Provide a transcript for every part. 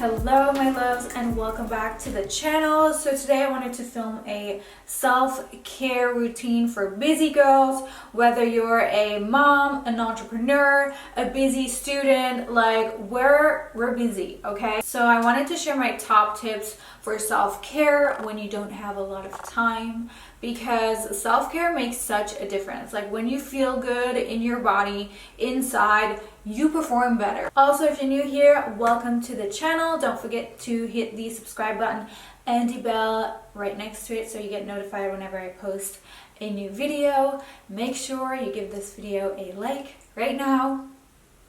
Hello my loves and welcome back to the channel. So today I wanted to film a self-care routine for busy girls, whether you're a mom, an entrepreneur, a busy student, like we're busy, okay? So I wanted to share my top tips for self-care when you don't have a lot of time, because self-care makes such a difference. Like when you feel good in your body, inside, you perform better. Also, if you're new here, welcome to the channel. Don't forget to hit the subscribe button and the bell right next to it so you get notified whenever I post a new video. Make sure you give this video a like right now.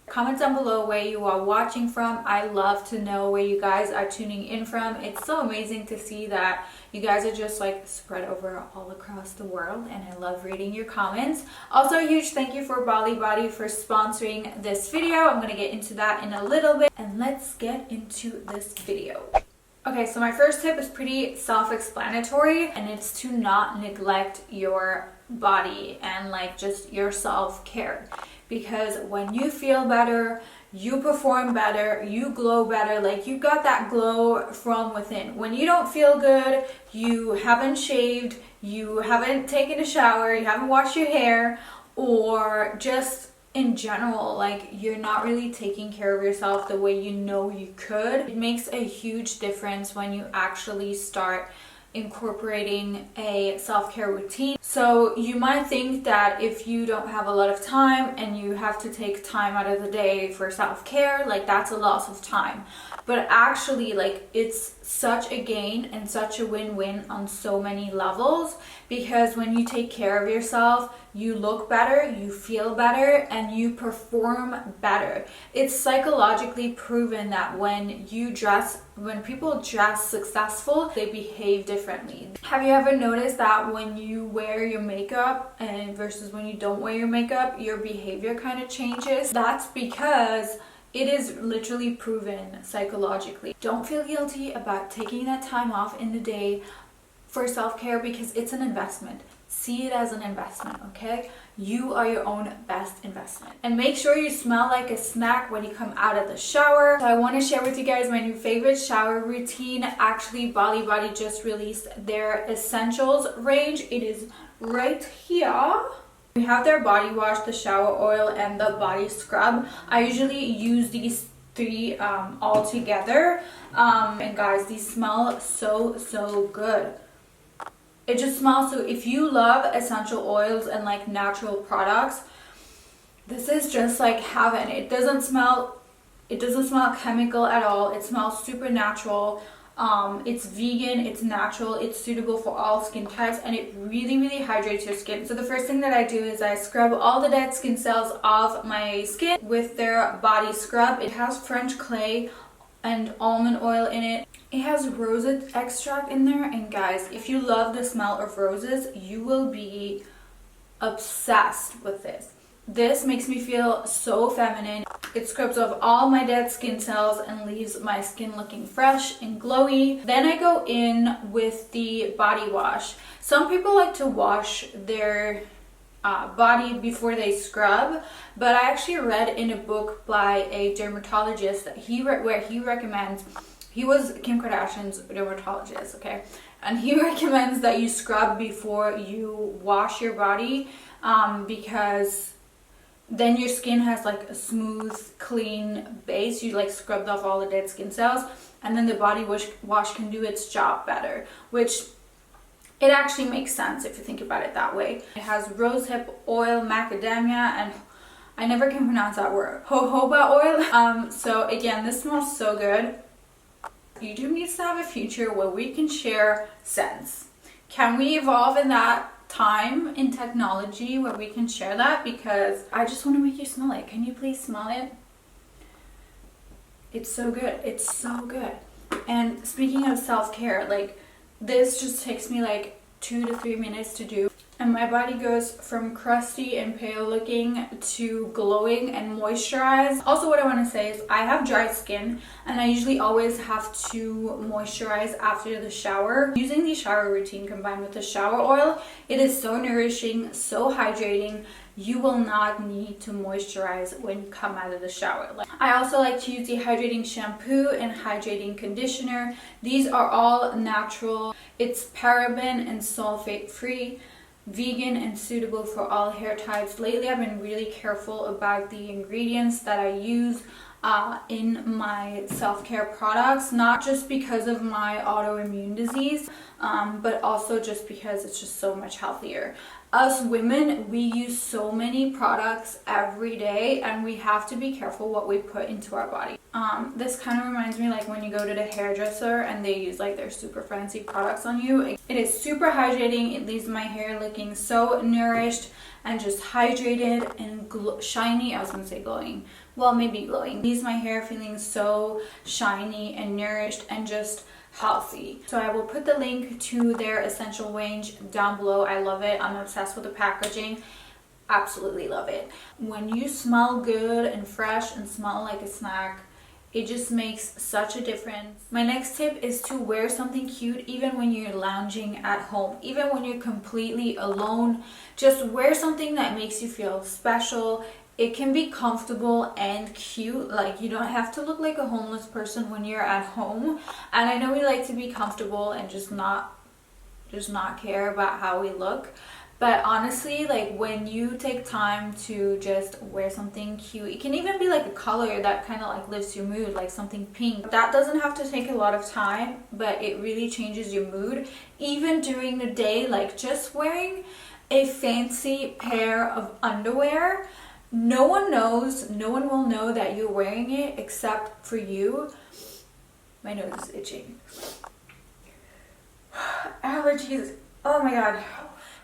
Comment down below where you are watching from. I love to know where you guys are tuning in from. It's so amazing to see that you guys are just like spread over all across the world, and I love reading your comments. Also, a huge thank you for Bali Body for sponsoring this video. I'm gonna get into that in a little bit, and let's get into this video. Okay, so my first tip is pretty self-explanatory, and it's to not neglect your body and like just your self-care. Because when you feel better, you perform better, you glow better, like you got that glow from within. When you don't feel good, you haven't shaved, you haven't taken a shower, you haven't washed your hair, or just in general, like you're not really taking care of yourself the way you know you could. It makes a huge difference when you actually start incorporating a self-care routine. So you might think that if you don't have a lot of time and you have to take time out of the day for self-care, like that's a loss of time. But actually, like it's such a gain and such a win-win on so many levels, because when you take care of yourself, you look better, you feel better, and you perform better. It's psychologically proven that when people dress successful, they behave differently. Have you ever noticed that when you wear your makeup and versus when you don't wear your makeup, your behavior kind of changes? That's because it is literally proven psychologically. Don't feel guilty about taking that time off in the day for self-care, because it's an investment. See it as an investment, okay? You are your own best investment. And make sure you smell like a snack when you come out of the shower. So I want to share with you guys my new favorite shower routine. Actually, Bali Body just released their essentials range. It is right here. We have their body wash, the shower oil, and the body scrub. I usually use these three all together. And guys, these smell so good. It just smells so. If you love essential oils and like natural products, this is just like heaven. It doesn't smell chemical at all. It smells super natural. It's vegan, it's natural, it's suitable for all skin types, and it really hydrates your skin. So the first thing that I do is I scrub all the dead skin cells off my skin with their body scrub. It has French clay and almond oil in it. It has rose extract in there, and guys, if you love the smell of roses, you will be obsessed with this. This makes me feel so feminine. It scrubs off all my dead skin cells and leaves my skin looking fresh and glowy. Then I go in with the body wash. Some people like to wash their body before they scrub, but I actually read in a book by a dermatologist that he recommends. He was Kim Kardashian's dermatologist, okay? And he recommends that you scrub before you wash your body, because then your skin has like a smooth, clean base. You like scrubbed off all the dead skin cells, and then the body wash can do its job better, which it actually makes sense if you think about it that way. It has rosehip oil, macadamia, and I never can pronounce that word, jojoba oil. So again, this smells so good. YouTube needs to have a future where we can share scents. Can we evolve in that time in technology where we can share that? Because I just want to make you smell it. Can you please smell it? It's so good. It's so good. And speaking of self-care, like this just takes me like 2 to 3 minutes to do. and my body goes from crusty and pale looking to glowing and moisturized. Also, what I want to say is I have dry skin and I usually always have to moisturize after the shower. Using the shower routine combined with the shower oil, it is so nourishing, so hydrating. You will not need to moisturize when you come out of the shower. I also like to use the hydrating shampoo and hydrating conditioner. These are all natural. It's paraben and sulfate free, vegan, and suitable for all hair types. Lately, I've been really careful about the ingredients that I use in my self-care products, not just because of my autoimmune disease, but also just because it's just so much healthier. Us women, we use so many products every day and we have to be careful what we put into our body. This kind of reminds me like when you go to the hairdresser and they use like their super fancy products on you. It is super hydrating. It leaves my hair looking so nourished and just hydrated and shiny. I was gonna say glowing. Well, maybe glowing. It leaves my hair feeling so shiny and nourished and just healthy. So I will put the link to their essential range down below. I love it. I'm obsessed with the packaging. Absolutely love it. When you smell good and fresh and smell like a snack, it just makes such a difference. My next tip is to wear something cute even when you're lounging at home, even when you're completely alone. Just wear something that makes you feel special. It can be comfortable and cute. Like, you don't have to look like a homeless person when you're at home. And I know we like to be comfortable and just not care about how we look. But honestly, like when you take time to just wear something cute, it can even be like a color that kind of like lifts your mood, like something pink. That doesn't have to take a lot of time, but it really changes your mood. Even during the day, like just wearing a fancy pair of underwear, no one will know that you're wearing it except for you. My nose is itching. Allergies. Oh my god.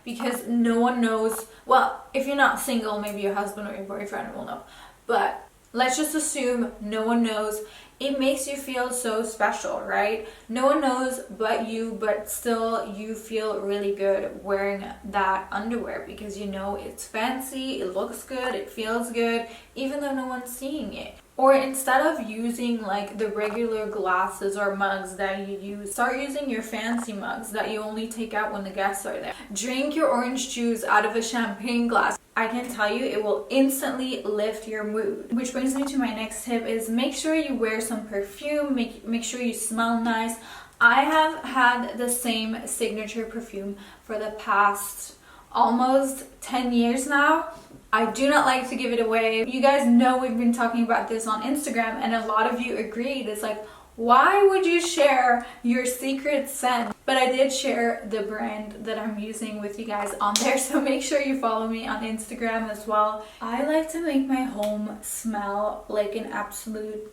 Because no one knows. Well, if you're not single, maybe your husband or your boyfriend will know. But let's just assume no one knows. It makes you feel so special, right? No one knows but you, but still you feel really good wearing that underwear because you know it's fancy, it looks good, it feels good, even though no one's seeing it. Or instead of using like the regular glasses or mugs that you use, start using your fancy mugs that you only take out when the guests are there. Drink your orange juice out of a champagne glass. I can tell you it will instantly lift your mood. Which brings me to my next tip is make sure you wear some perfume, make sure you smell nice. I have had the same signature perfume for the past almost 10 years now. I do not like to give it away. You guys know we've been talking about this on Instagram and a lot of you agreed. It's like, why would you share your secret scent? But I did share the brand that I'm using with you guys on there, so make sure you follow me on Instagram as well. I like to make my home smell like an absolute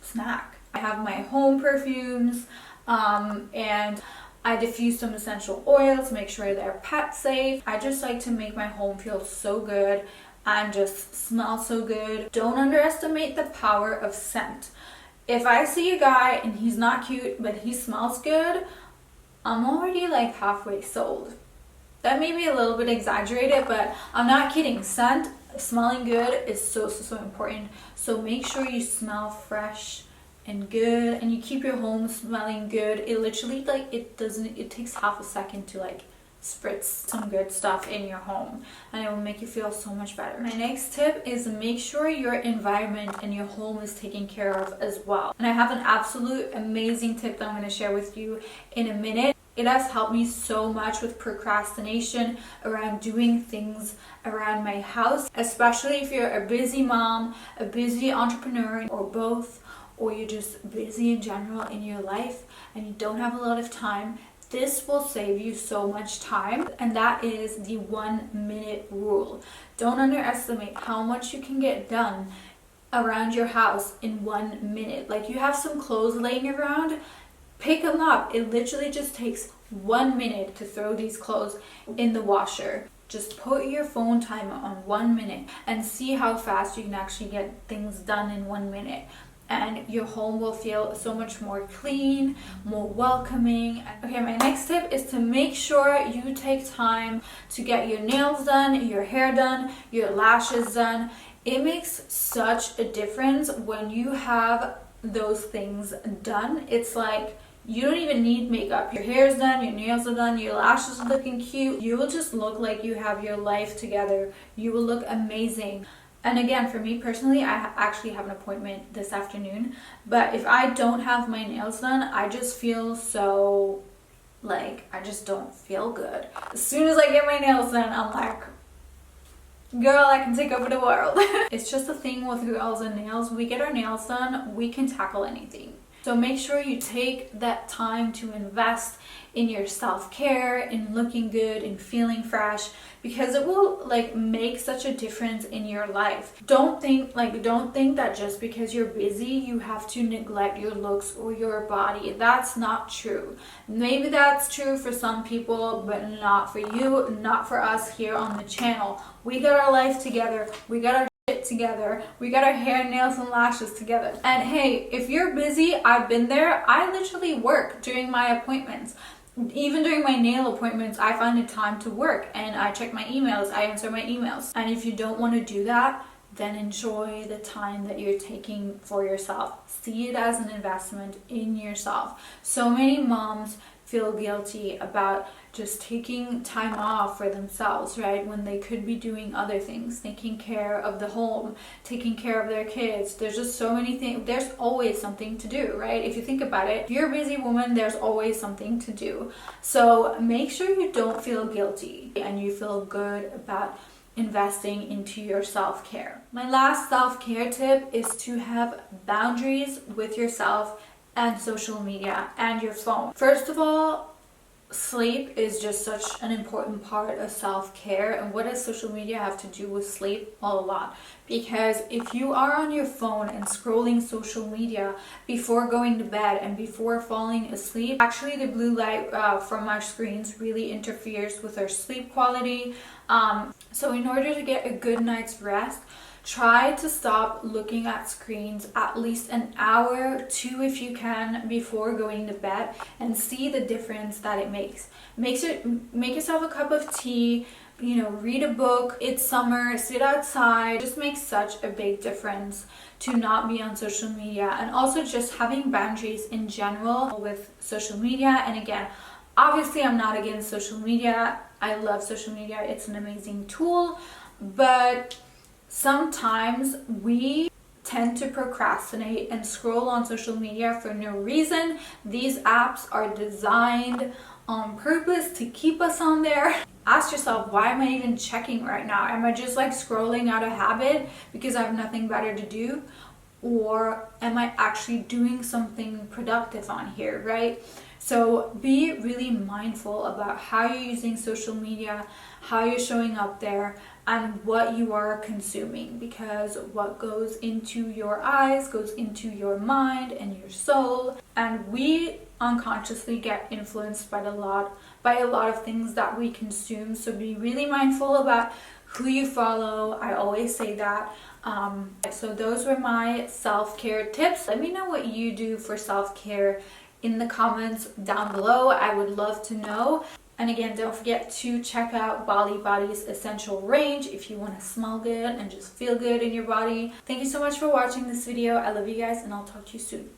snack. I have my home perfumes and I diffuse some essential oils, make sure they're pet safe. I just like to make my home feel so good and just smell so good. Don't underestimate the power of scent. If I see a guy and he's not cute but he smells good, I'm already like halfway sold. That may be a little bit exaggerated, but I'm not kidding. Scent, smelling good is so important. So make sure you smell fresh and good and you keep your home smelling good. It literally it takes half a second to like spritz some good stuff in your home and it will make you feel so much better. My next tip is make sure your environment and your home is taken care of as well. And I have an absolute amazing tip that I'm going to share with you in a minute. It has helped me so much with procrastination around doing things around my house, especially if you're a busy mom, a busy entrepreneur, or both, or you're just busy in general in your life and you don't have a lot of time. This will save you so much time, and that is the 1 minute rule. Don't underestimate how much you can get done around your house in 1 minute. Like, you have some clothes laying around, pick them up. It literally just takes 1 minute to throw these clothes in the washer. Just put your phone timer on 1 minute and see how fast you can actually get things done in 1 minute. and your home will feel so much more clean, more welcoming. Okay, my next tip is to make sure you take time to get your nails done, your hair done, your lashes done. It makes such a difference when you have those things done. It's like you don't even need makeup. Your hair's done, your nails are done, your lashes are looking cute. You will just look like you have your life together. You will look amazing. And again, for me personally, I actually have an appointment this afternoon, but if I don't have my nails done, I just feel so, like, I just don't feel good. As soon as I get my nails done, I'm like, girl, I can take over the world. It's just a thing with girls and nails. We get our nails done, we can tackle anything. So make sure you take that time to invest in your self-care, in looking good, in feeling fresh, because it will like make such a difference in your life. Don't think that just because you're busy you have to neglect your looks or your body. That's not true. Maybe that's true for some people, but not for you, not for us here on the channel. We got our life together. We got our together. We got our hair, nails, and lashes together. And hey, if you're busy, I've been there. I literally work during my appointments. Even during my nail appointments, I find the time to work and I check my emails, I answer my emails. And if you don't want to do that, then enjoy the time that you're taking for yourself. See it as an investment in yourself. So many moms feel guilty about just taking time off for themselves, right? When they could be doing other things, taking care of the home, taking care of their kids. There's just so many things. There's always something to do, right? If you think about it, if you're a busy woman, there's always something to do. So make sure you don't feel guilty and you feel good about investing into your self-care. My last self-care tip is to have boundaries with yourself and social media and your phone. First of all, sleep is just such an important part of self-care. And what does social media have to do with sleep? A lot. Because if you are on your phone and scrolling social media before going to bed and before falling asleep, actually the blue light from our screens really interferes with our sleep quality. So in order to get a good night's rest, try to stop looking at screens at least an hour, 2 if you can, before going to bed, and see the difference that it makes. Make yourself a cup of tea, read a book. It's summer, sit outside. It just makes such a big difference to not be on social media, and also just having boundaries in general with social media. And again, obviously I'm not against social media. I love social media. It's an amazing tool, but sometimes we tend to procrastinate and scroll on social media for no reason. These apps are designed on purpose to keep us on there. Ask yourself, why am I even checking right now? Am I just like scrolling out of habit because I have nothing better to do? Or am I actually doing something productive on here, right? So be really mindful about how you're using social media, how you're showing up there, and what you are consuming, because what goes into your eyes goes into your mind and your soul, and we unconsciously get influenced by a lot of things that we consume. So be really mindful about who you follow. I always say that. So those were my self-care tips. Let me know what you do for self-care in the comments down below. I would love to know. And again, don't forget to check out Bali Body's essential range if you want to smell good and just feel good in your body. Thank you so much for watching this video. I love you guys, and I'll talk to you soon.